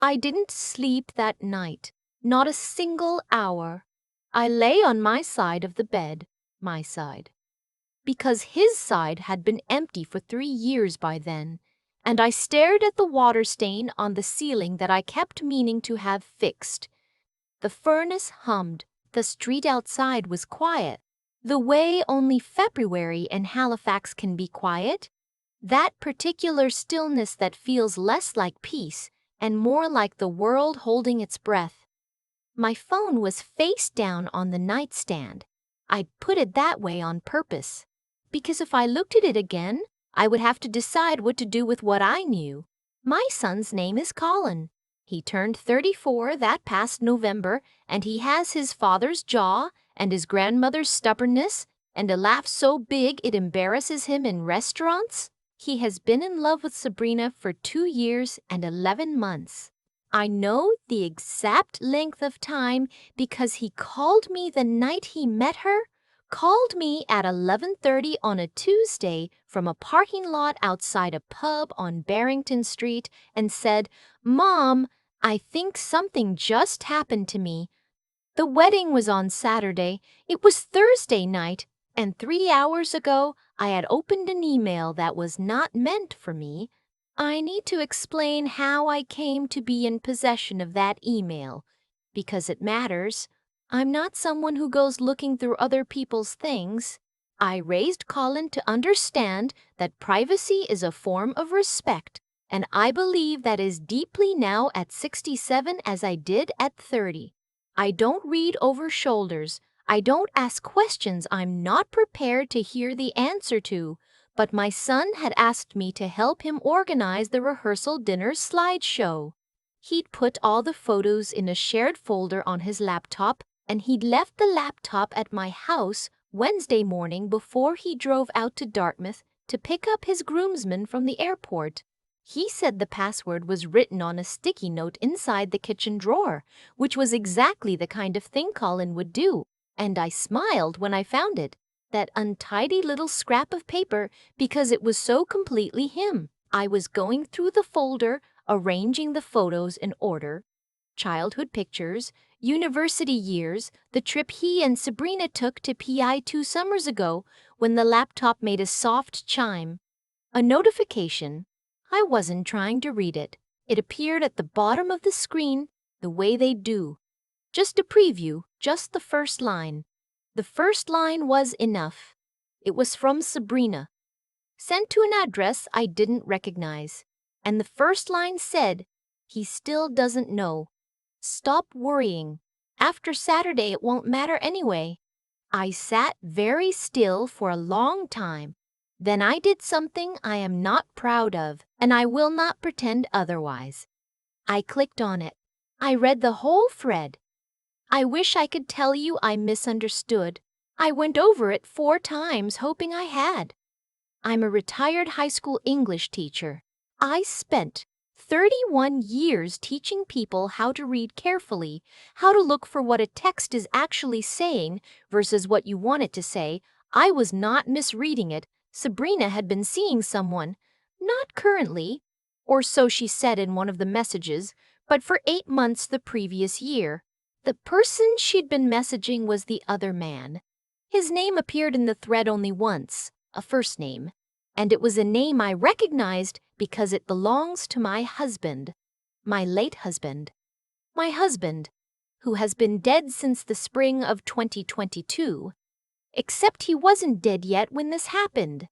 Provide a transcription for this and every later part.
I didn't sleep that night, not a single hour. I lay on my side of the bed, my side, because his side had been empty for 3 years by then, and I stared at the water stain on the ceiling that I kept meaning to have fixed. The furnace hummed, the street outside was quiet, the way only February in Halifax can be quiet. That particular stillness that feels less like peace and more like the world holding its breath. My phone was face down on the nightstand. I'd put it that way on purpose, because if I looked at it again, I would have to decide what to do with what I knew. My son's name is Colin. He turned 34 that past November, and he has his father's jaw and his grandmother's stubbornness and a laugh so big it embarrasses him in restaurants. He has been in love with Sabrina for 2 years and 11 months. I know the exact length of time because he called me the night he met her, called me at 11:30 on a Tuesday from a parking lot outside a pub on Barrington Street and said, "Mom, I think something just happened to me." The wedding was on Saturday. It was Thursday night, and 3 hours ago I had opened an email that was not meant for me. I need to explain how I came to be in possession of that email, because it matters. I'm not someone who goes looking through other people's things. I raised Colin to understand that privacy is a form of respect, and I believe that as deeply now at 67 as I did at 30. I don't read over shoulders. I don't ask questions I'm not prepared to hear the answer to. But my son had asked me to help him organize the rehearsal dinner slideshow. He'd put all the photos in a shared folder on his laptop, and he'd left the laptop at my house Wednesday morning before he drove out to Dartmouth to pick up his groomsmen from the airport. He said the password was written on a sticky note inside the kitchen drawer, which was exactly the kind of thing Colin would do, and I smiled when I found it, that untidy little scrap of paper, because it was so completely him. I was going through the folder, arranging the photos in order. Childhood pictures, university years, the trip he and Sabrina took to PI 2 summers ago when the laptop made a soft chime. A notification. I wasn't trying to read it. It appeared at the bottom of the screen, the way they do. Just a preview, just the first line. The first line was enough. It was from Sabrina, sent to an address I didn't recognize. And the first line said, "He still doesn't know. Stop worrying. After Saturday it won't matter anyway." I sat very still for a long time. Then I did something I am not proud of, and I will not pretend otherwise. I clicked on it. I read the whole thread. I wish I could tell you I misunderstood. I went over it 4 times hoping I had. I'm a retired high school English teacher. I spent 31 years teaching people how to read carefully, how to look for what a text is actually saying versus what you want it to say. I was not misreading it. Sabrina had been seeing someone, not currently, or so she said in one of the messages, but for 8 months the previous year. The person she'd been messaging was the other man. His name appeared in the thread only once, a first name, and it was a name I recognized because it belongs to my husband, my late husband. My husband, who has been dead since the spring of 2022. Except he wasn't dead yet when this happened.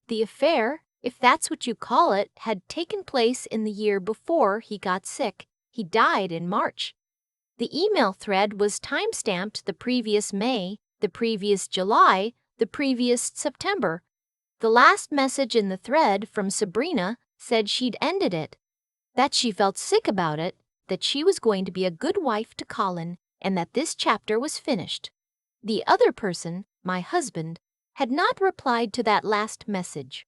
The affair, if that's what you call it, had taken place in the year before he got sick. He died in March. The email thread was time-stamped the previous May, the previous July, the previous September. The last message in the thread from Sabrina said she'd ended it, that she felt sick about it, that she was going to be a good wife to Colin, and that this chapter was finished. The other person, my husband, had not replied to that last message.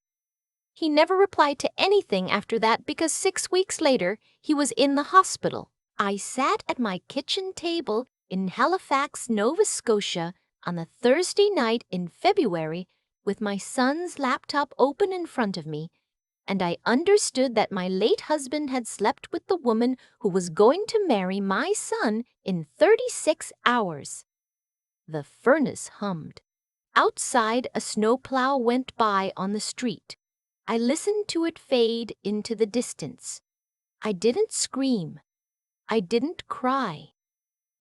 He never replied to anything after that because 6 weeks later he was in the hospital. I sat at my kitchen table in Halifax, Nova Scotia on a Thursday night in February with my son's laptop open in front of me, and I understood that my late husband had slept with the woman who was going to marry my son in 36 hours. The furnace hummed. Outside, a snowplow went by on the street. I listened to it fade into the distance. I didn't scream. I didn't cry.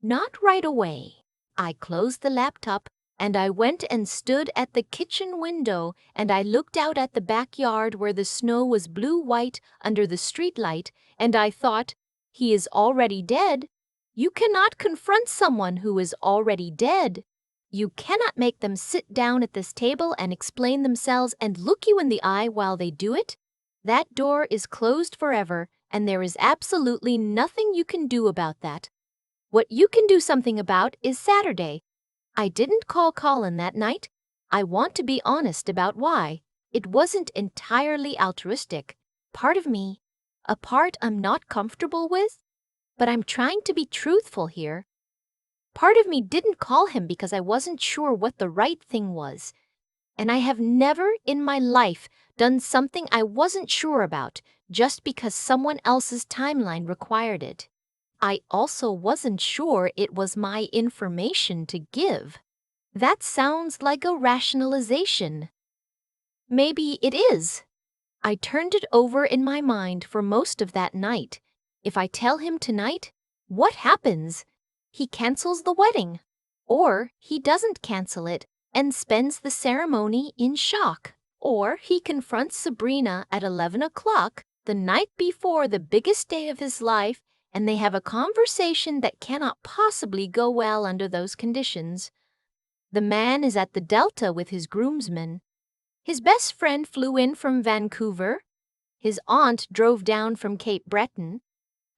Not right away. I closed the laptop and I went and stood at the kitchen window and I looked out at the backyard where the snow was blue-white under the streetlight, and I thought, he is already dead. You cannot confront someone who is already dead. You cannot make them sit down at this table and explain themselves and look you in the eye while they do it. That door is closed forever, and there is absolutely nothing you can do about that. What you can do something about is Saturday. I didn't call Colin that night. I want to be honest about why. It wasn't entirely altruistic. Part of me, a part I'm not comfortable with, but I'm trying to be truthful here. Part of me didn't call him because I wasn't sure what the right thing was. And I have never in my life done something I wasn't sure about just because someone else's timeline required it. I also wasn't sure it was my information to give. That sounds like a rationalization. Maybe it is. I turned it over in my mind for most of that night. If I tell him tonight, what happens? He cancels the wedding. Or he doesn't cancel it and spends the ceremony in shock. Or he confronts Sabrina at 11 o'clock the night before the biggest day of his life, and they have a conversation that cannot possibly go well under those conditions. The man is at the Delta with his groomsmen. His best friend flew in from Vancouver. His aunt drove down from Cape Breton.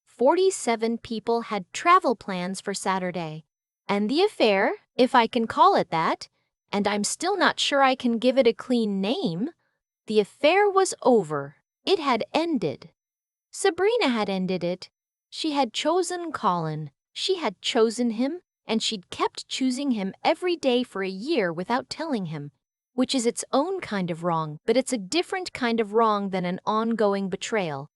47 people had travel plans for Saturday. And the affair, if I can call it that, and I'm still not sure I can give it a clean name, the affair was over. It had ended. Sabrina had ended it. She had chosen Colin. She had chosen him, and she'd kept choosing him every day for a year without telling him, which is its own kind of wrong, but it's a different kind of wrong than an ongoing betrayal.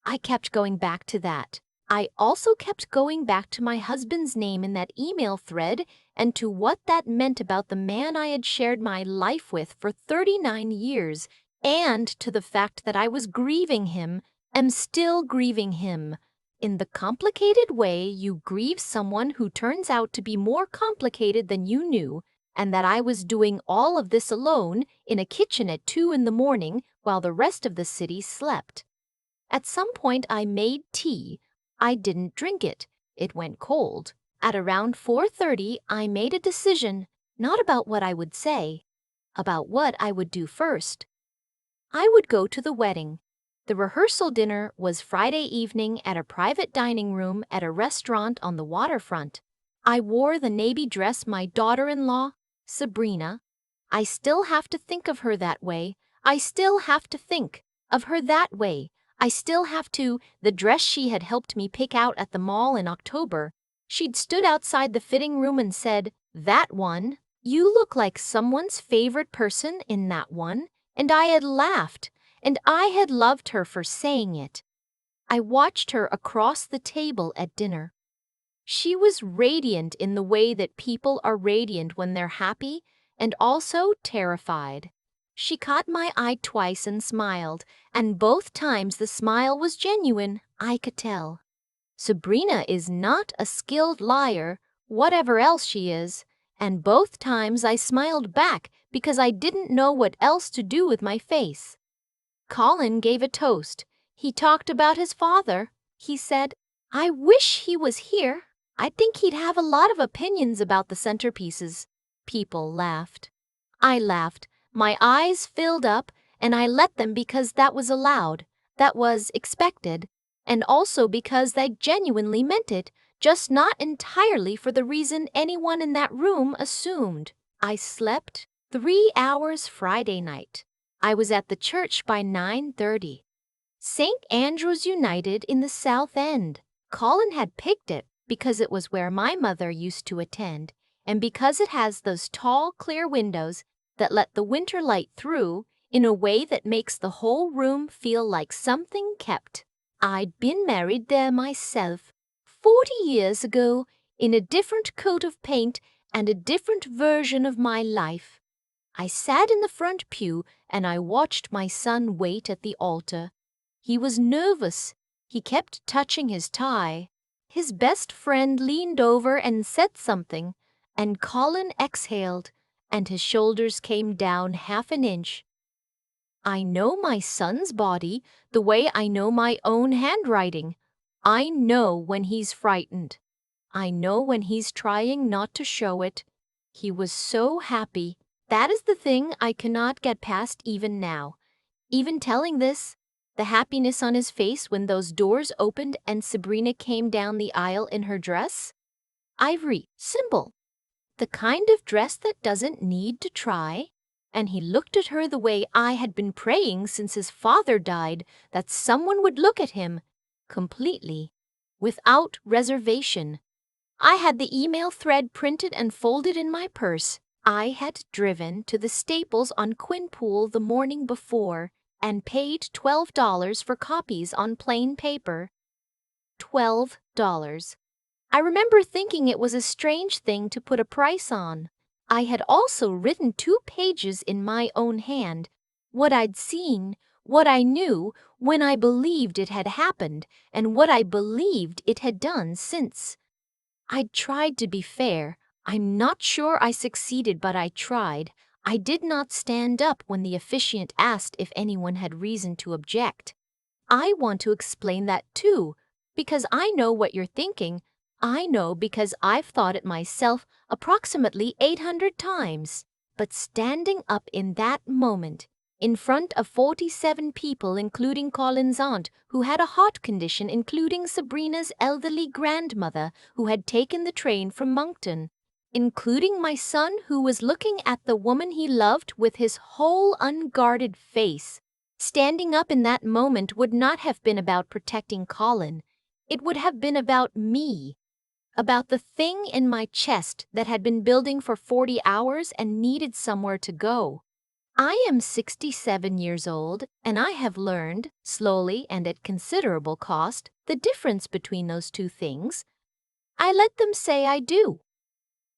I kept going back to that. I also kept going back to my husband's name in that email thread and to what that meant about the man I had shared my life with for 39 years, and to the fact that I was grieving him, am still grieving him, in the complicated way you grieve someone who turns out to be more complicated than you knew, and that I was doing all of this alone in a kitchen at 2 in the morning while the rest of the city slept. At some point I made tea. I didn't drink it. It went cold. At around 4:30 I made a decision, not about what I would say, about what I would do first. I would go to the wedding. The rehearsal dinner was Friday evening at a private dining room at a restaurant on the waterfront. I wore the navy dress my daughter-in-law, Sabrina. I still have to think of her that way. I still have to think of her that way. I still have to, the dress she had helped me pick out at the mall in October. She'd stood outside the fitting room and said, "That one, you look like someone's favorite person in that one." And I had laughed, and I had loved her for saying it. I watched her across the table at dinner. She was radiant in the way that people are radiant when they're happy, and also terrified. She caught my eye twice and smiled, and both times the smile was genuine, I could tell. Sabrina is not a skilled liar, whatever else she is, and both times I smiled back because I didn't know what else to do with my face. Colin gave a toast. He talked about his father. He said, "I wish he was here. I think he'd have a lot of opinions about the centerpieces." People laughed. I laughed. My eyes filled up, and I let them because that was allowed, that was expected, and also because they genuinely meant it, just not entirely for the reason anyone in that room assumed. I slept 3 hours Friday night. I was at the church by 9:30. St. Andrew's United in the South End. Colin had picked it because it was where my mother used to attend, and because it has those tall, clear windows that let the winter light through. in a way that makes the whole room feel like something kept. I'd been married there myself 40 years ago, in a different coat of paint and a different version of my life. I sat in the front pew and I watched my son wait at the altar. He was nervous. He kept touching his tie. His best friend leaned over and said something, and Colin exhaled, and his shoulders came down half an inch. I know my son's body the way I know my own handwriting. I know when he's frightened. I know when he's trying not to show it. He was so happy. That is the thing I cannot get past even now. Even telling this, the happiness on his face when those doors opened and Sabrina came down the aisle in her dress. Ivory, simple. The kind of dress that doesn't need to try. And he looked at her the way I had been praying since his father died, that someone would look at him, completely, without reservation. I had the email thread printed and folded in my purse. I had driven to the Staples on Quinpool the morning before and paid $12 for copies on plain paper. $12. I remember thinking it was a strange thing to put a price on. I had also written 2 pages in my own hand, what I'd seen, what I knew, when I believed it had happened, and what I believed it had done since. I'd tried to be fair. I'm not sure I succeeded, but I tried. I did not stand up when the officiant asked if anyone had reason to object. I want to explain that too, because I know what you're thinking. I know because I've thought it myself approximately 800 times. But standing up in that moment, in front of 47 people including Colin's aunt, who had a heart condition, including Sabrina's elderly grandmother who had taken the train from Moncton, including my son who was looking at the woman he loved with his whole unguarded face. Standing up in that moment would not have been about protecting Colin. It would have been about me. About the thing in my chest that had been building for 40 hours and needed somewhere to go. I am 67 years old, and I have learned, slowly and at considerable cost, the difference between those two things. I let them say I do.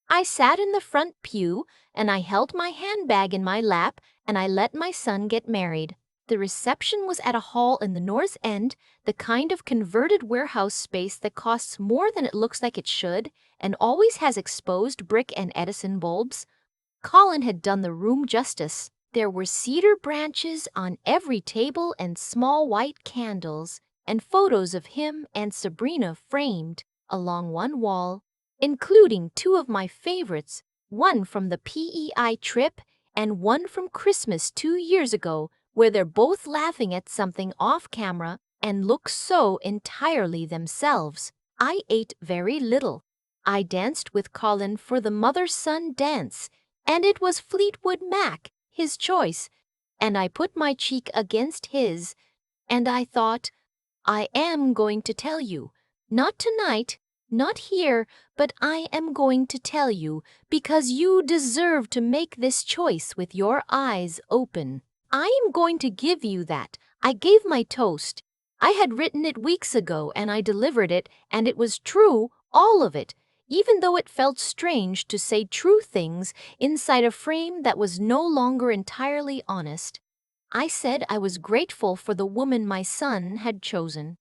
I sat in the front pew, and I held my handbag in my lap, and I let my son get married. The reception was at a hall in the North End, the kind of converted warehouse space that costs more than it looks like it should, and always has exposed brick and Edison bulbs. Colin had done the room justice. There were cedar branches on every table and small white candles, and photos of him and Sabrina framed along one wall, including 2 of my favorites, one from the PEI trip and one from Christmas 2 years ago, where they're both laughing at something off camera and look so entirely themselves. I ate very little. I danced with Colin for the mother-son dance, and it was Fleetwood Mac, his choice, and I put my cheek against his, and I thought, I am going to tell you. Not tonight, not here, but I am going to tell you, because you deserve to make this choice with your eyes open. I am going to give you that. I gave my toast. I had written it weeks ago, and I delivered it, and it was true, all of it, even though it felt strange to say true things inside a frame that was no longer entirely honest. I said I was grateful for the woman my son had chosen.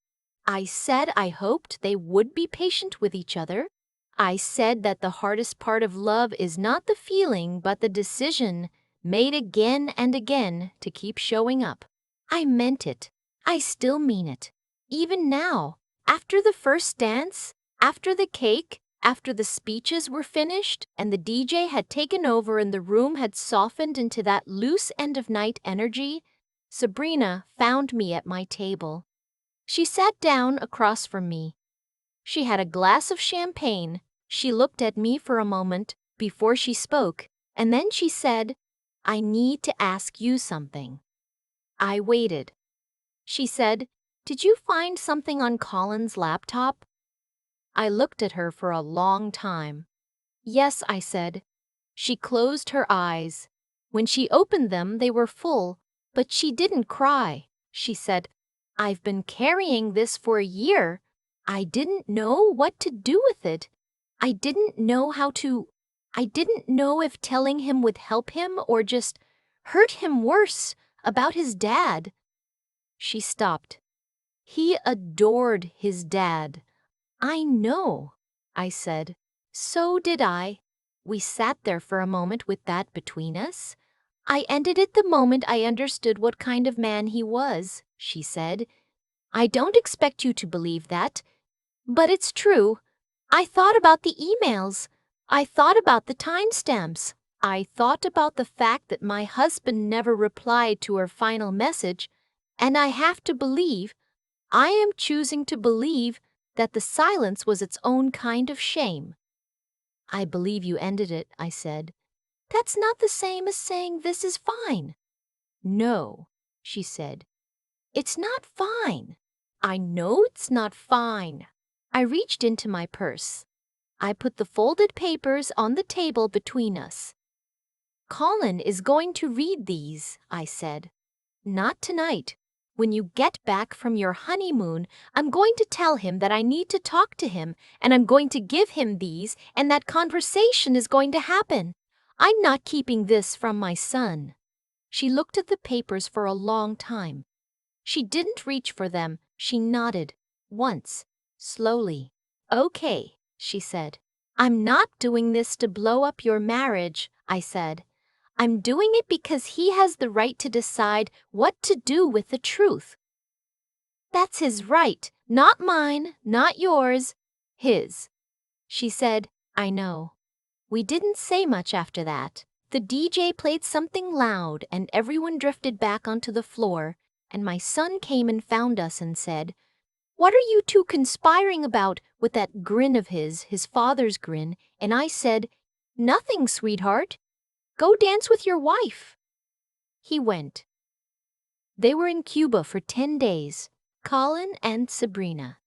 I said I hoped they would be patient with each other. I said that the hardest part of love is not the feeling but the decision, made again and again, to keep showing up. I meant it. I still mean it. Even now, after the first dance, after the cake, after the speeches were finished and the DJ had taken over and the room had softened into that loose end-of-night energy, Sabrina found me at my table. She sat down across from me. She had a glass of champagne. She looked at me for a moment before she spoke, and then she said, I need to ask you something. I waited. She said, Did you find something on Colin's laptop? I looked at her for a long time. Yes, I said. She closed her eyes. When she opened them, they were full. But she didn't cry. She said, "I've been carrying this for a year. I didn't know what to do with it. I didn't know I didn't know if telling him would help him or just hurt him worse about his dad." She stopped. "He adored his dad." "I know," I said. "So did I." We sat there for a moment with that between us. "I ended it the moment I understood what kind of man he was," she said. "I don't expect you to believe that, but it's true. I thought about the emails. I thought about the timestamps. I thought about the fact that my husband never replied to her final message, and I have to believe, I am choosing to believe, that the silence was its own kind of shame." "I believe you ended it," I said. "That's not the same as saying this is fine." "No," she said. "It's not fine." "I know it's not fine." I reached into my purse. I put the folded papers on the table between us. "Colin is going to read these," I said. "Not tonight. When you get back from your honeymoon, I'm going to tell him that I need to talk to him, and I'm going to give him these, and that conversation is going to happen. I'm not keeping this from my son." She looked at the papers for a long time. She didn't reach for them. She nodded. Once, slowly. "Okay," she said. "I'm not doing this to blow up your marriage," I said. "I'm doing it because he has the right to decide what to do with the truth." "That's his right, not mine, not yours. His." She said, "I know." We didn't say much after that. The DJ played something loud and everyone drifted back onto the floor, and my son came and found us and said, "What are you two conspiring about?" with that grin of his father's grin, and I said, "Nothing, sweetheart. Go dance with your wife." He went. They were in Cuba for 10 days, Colin and Sabrina.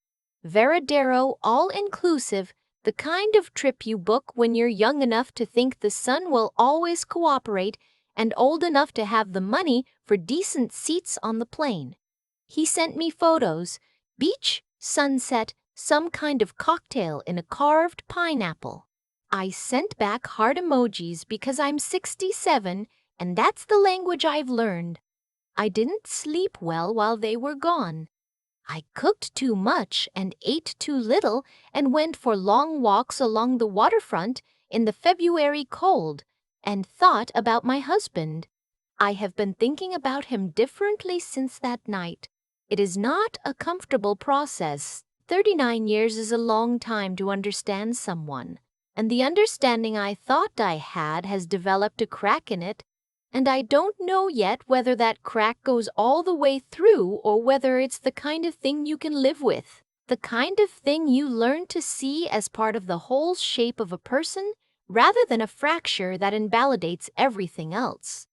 Veradero all-inclusive, the kind of trip you book when you're young enough to think the sun will always cooperate and old enough to have the money for decent seats on the plane. He sent me photos: beach, sunset, some kind of cocktail in a carved pineapple. I sent back heart emojis because I'm 67 and that's the language I've learned. I didn't sleep well while they were gone. I cooked too much and ate too little and went for long walks along the waterfront in the February cold and thought about my husband. I have been thinking about him differently since that night. It is not a comfortable process. 39 years is a long time to understand someone, and the understanding I thought I had has developed a crack in it, and I don't know yet whether that crack goes all the way through or whether it's the kind of thing you can live with, the kind of thing you learn to see as part of the whole shape of a person rather than a fracture that invalidates everything else.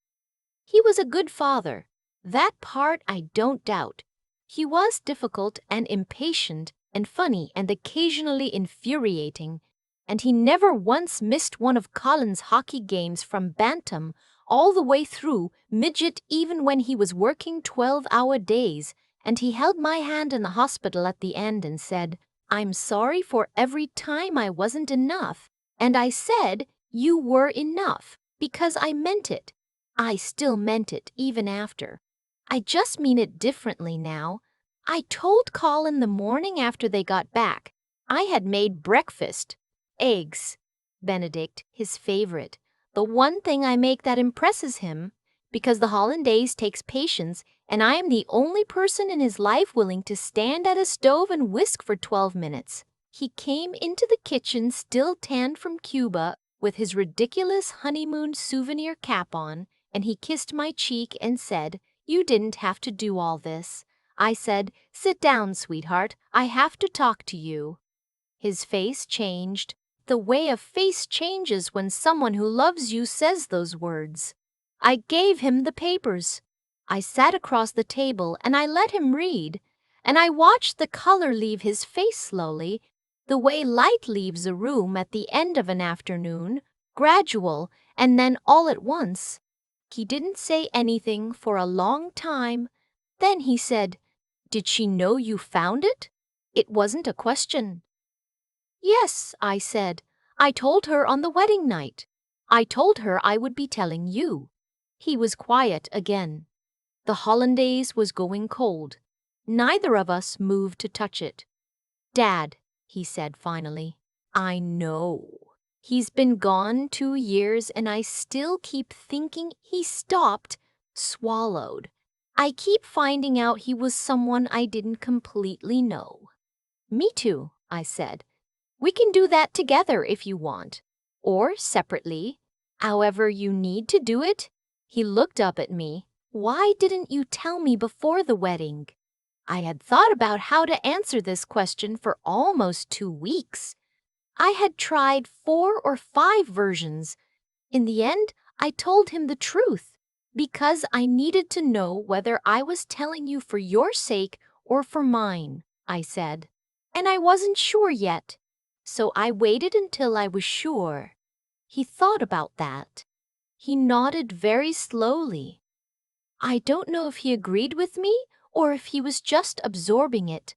He was a good father. That part I don't doubt. He was difficult and impatient and funny and occasionally infuriating, and he never once missed one of Colin's hockey games from Bantam all the way through midget, even when he was working 12-hour days, and he held my hand in the hospital at the end and said, "I'm sorry for every time I wasn't enough." And I said, "You were enough," because I meant it. I still meant it even after. I just mean it differently now. I told Colin the morning after they got back. I had made breakfast. Eggs. Benedict, his favorite. The one thing I make that impresses him, because the hollandaise takes patience and I am the only person in his life willing to stand at a stove and whisk for 12 minutes. He came into the kitchen still tanned from Cuba with his ridiculous honeymoon souvenir cap on, and he kissed my cheek and said, "You didn't have to do all this." I said, "Sit down, sweetheart. I have to talk to you." His face changed, the way a face changes when someone who loves you says those words. I gave him the papers. I sat across the table and I let him read, and I watched the color leave his face slowly, the way light leaves a room at the end of an afternoon, gradual, and then all at once. He didn't say anything for a long time. Then he said, "Did she know you found it?" It wasn't a question. "Yes," I said. "I told her on the wedding night. I told her I would be telling you." He was quiet again. The hollandaise was going cold. Neither of us moved to touch it. "Dad," he said finally, "I know. He's been gone 2 years and I still keep thinking." He stopped, swallowed. "I keep finding out he was someone I didn't completely know." "Me too," I said. "We can do that together if you want, or separately, however you need to do it." He looked up at me. "Why didn't you tell me before the wedding?" I had thought about how to answer this question for almost 2 weeks. I had tried 4 or 5 versions. In the end, I told him the truth, because I needed to know whether I was telling you for your sake or for mine, I said. And I wasn't sure yet, so I waited until I was sure. He thought about that. He nodded very slowly. I don't know if he agreed with me or if he was just absorbing it.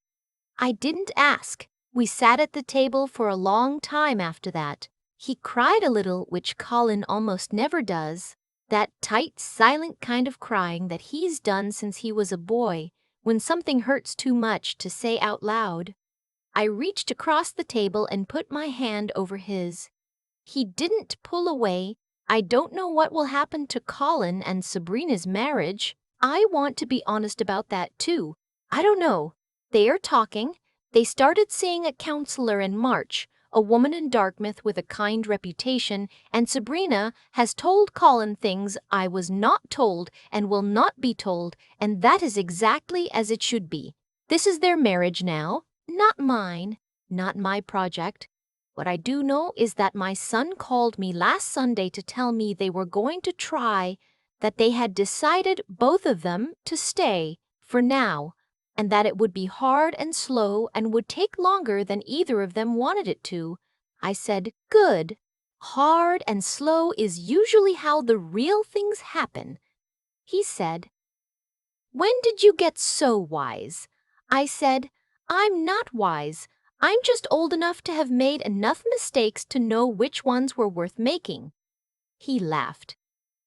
I didn't ask. We sat at the table for a long time after that. He cried a little, which Colin almost never does. That tight, silent kind of crying that he's done since he was a boy, when something hurts too much to say out loud. I reached across the table and put my hand over his. He didn't pull away. I don't know what will happen to Colin and Sabrina's marriage. I want to be honest about that too. I don't know. They are talking. They started seeing a counselor in March, a woman in Dartmouth with a kind reputation, and Sabrina has told Colin things I was not told and will not be told, and that is exactly as it should be. This is their marriage now, not mine, not my project. What I do know is that my son called me last Sunday to tell me they were going to try, that they had decided, both of them, to stay, for now, and that it would be hard and slow and would take longer than either of them wanted it to. I said, "Good. Hard and slow is usually how the real things happen." He said, "When did you get so wise?" I said, "I'm not wise. I'm just old enough to have made enough mistakes to know which ones were worth making." He laughed.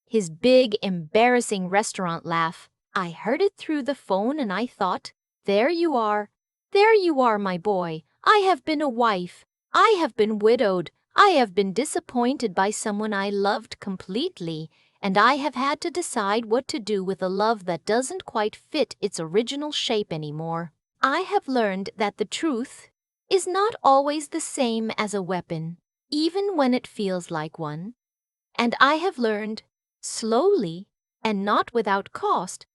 His big, embarrassing restaurant laugh. I heard it through the phone and I thought, there you are. There you are, my boy. I have been a wife. I have been widowed. I have been disappointed by someone I loved completely, and I have had to decide what to do with a love that doesn't quite fit its original shape anymore. I have learned that the truth is not always the same as a weapon, even when it feels like one. And I have learned, slowly and not without cost,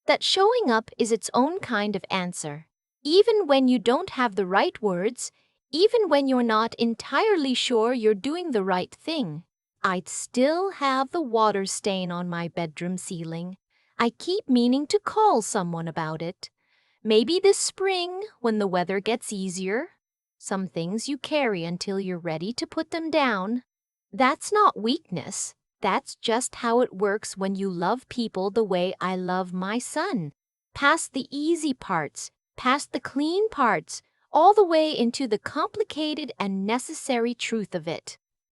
that showing up is its own kind of answer. Even when you don't have the right words, even when you're not entirely sure you're doing the right thing. I'd still have the water stain on my bedroom ceiling. I keep meaning to call someone about it. Maybe this spring, when the weather gets easier. Some things you carry until you're ready to put them down. That's not weakness. That's just how it works when you love people the way I love my son. Past the easy parts, past the clean parts, all the way into the complicated and necessary truth of it.